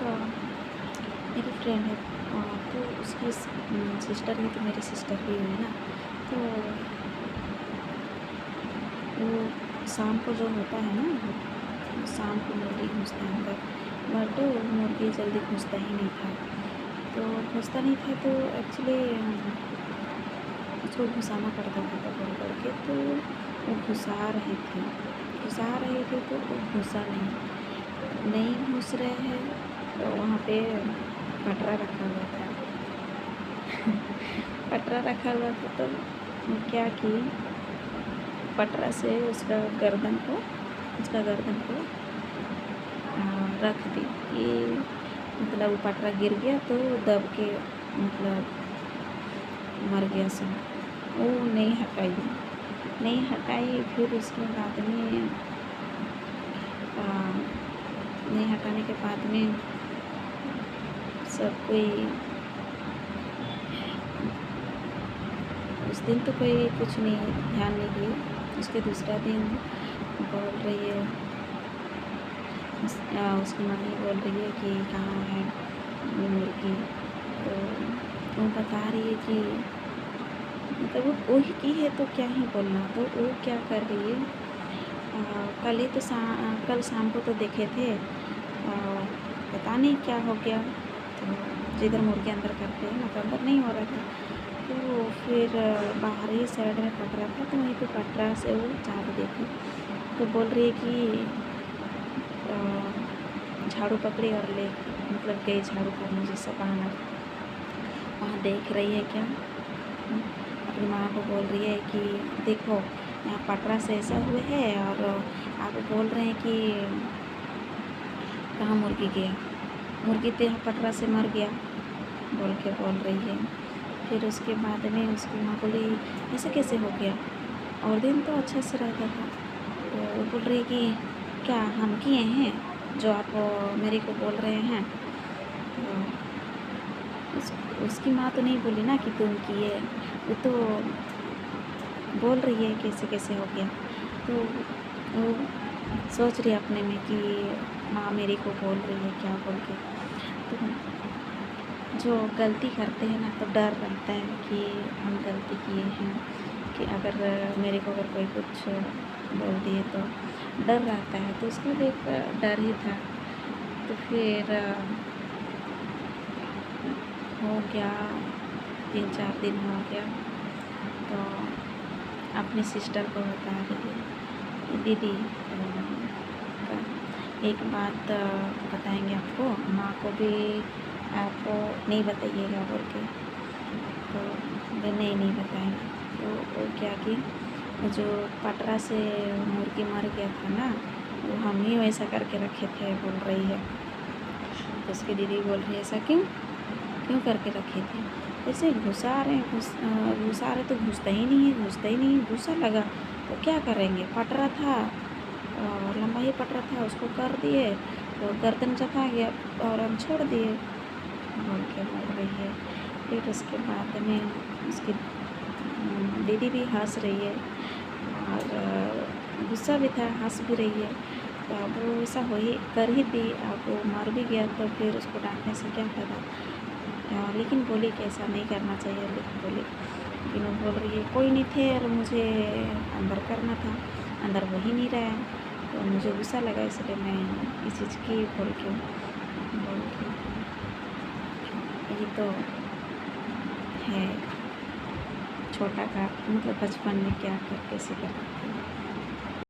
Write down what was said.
मेरी फ्रेंड है, तो उसकी सिस्टर भी, तो मेरी सिस्टर भी हुई ना। तो वो शाम को जो होता है ना, वो शाम को मुर्गी घुसता है अंदर, बट मुर्गी जल्दी घुसता ही नहीं था। तो घुसता नहीं था तो एक्चुअली उसको घुसाना पड़ता था पकड़ के। तो वो घुसा रहे थे तो वो घुसा नहीं घुस रहे हैं। तो वहाँ पे पटरा रखा हुआ था। पटरा रखा हुआ था तो क्या की, पटरा से उसका गर्दन को रख दी कि मतलब वो पटरा गिर गया तो दब के मतलब मर गया सब। वो नहीं हटाई। फिर उसके बाद में नहीं हटाने के बाद में सब कोई, उस दिन तो कोई कुछ नहीं ध्यान नहीं दिए। उसके दूसरा दिन बोल रही है, उसकी मम्मी बोल रही है कि कहाँ है वो मुर्गी। तो वो बता रही है कि मतलब वो ही की है तो क्या ही बोलना। तो वो क्या कर रही है, कल शाम को तो देखे थे, पता नहीं क्या हो गया। तो जिधर मुर्गी अंदर करते हैं ना, तो अंदर नहीं हो रहा था। तो फिर बाहर ही साइड में पटरा था, तो वहीं पे पटरा से वो चाप देती। तो बोल रही है कि झाड़ू पकड़ी और ले मतलब गई झाड़ू करने, जैसा बहाना। वहाँ देख रही है क्या, अपनी माँ को बोल रही है कि देखो यहाँ पटरा से ऐसा हुआ है और आप बोल रहे हैं कि कहाँ मुर्गी गया, मुर्गी तो यहाँ पटरा से मर गया बोल रही है। फिर उसके बाद में उसकी माँ बोली ऐसे कैसे हो गया, और दिन तो अच्छा से रहता था। तो वो बोल रही है कि क्या हम किए हैं जो आप मेरे को बोल रहे हैं। तो उसकी माँ तो नहीं बोली ना कि तुम किए, वो तो बोल रही है कैसे कैसे हो गया। तो वो सोच रही है अपने में कि माँ मेरे को बोल रही है क्या बोल के। तो जो गलती करते हैं ना, तो डर रहता है कि हम गलती किए हैं, कि अगर मेरे को अगर कोई कुछ बोल दिए तो डर रहता है। तो उसका भी एक डर ही था। तो फिर हो गया 3-4 दिन हो गया। तो अपनी सिस्टर को बता रही है, दीदी एक बात बताएंगे आपको, माँ को भी आपको नहीं बताइएगा बोल के। तो नहीं बताएंगे। तो वो क्या कि जो पटरा से मुर्गी मर गया था ना, वो हम ही वैसा करके रखे थे बोल रही है। तो उसकी दीदी बोल रही है ऐसा क्यों करके रखे थे, ऐसे घुसा रहे तो घुसता ही नहीं, घुसा लगा तो क्या करेंगे, पटरा था और लंबा ही पटरा था, उसको कर दिए तो गर्दन चखा गया और हम छोड़ दिए बोल रही है। फिर उसके बाद में उसकी दीदी भी हंस रही है और गुस्सा भी था, हंस भी रही है। तो अब वो ऐसा कर ही दी, अब वो मर भी गया तो फिर उसको डांटने से क्या फ़ायदा। लेकिन बोली कि ऐसा नहीं करना चाहिए, लेकिन वो बोल रही है कोई नहीं थे और मुझे अंदर करना था, अंदर हो ही नहीं रहा है, तो मुझे गुस्सा लगा इसलिए मैं इस चीज़ की बोल के ये तो है छोटा का मतलब बचपन में क्या कैसे करते थे।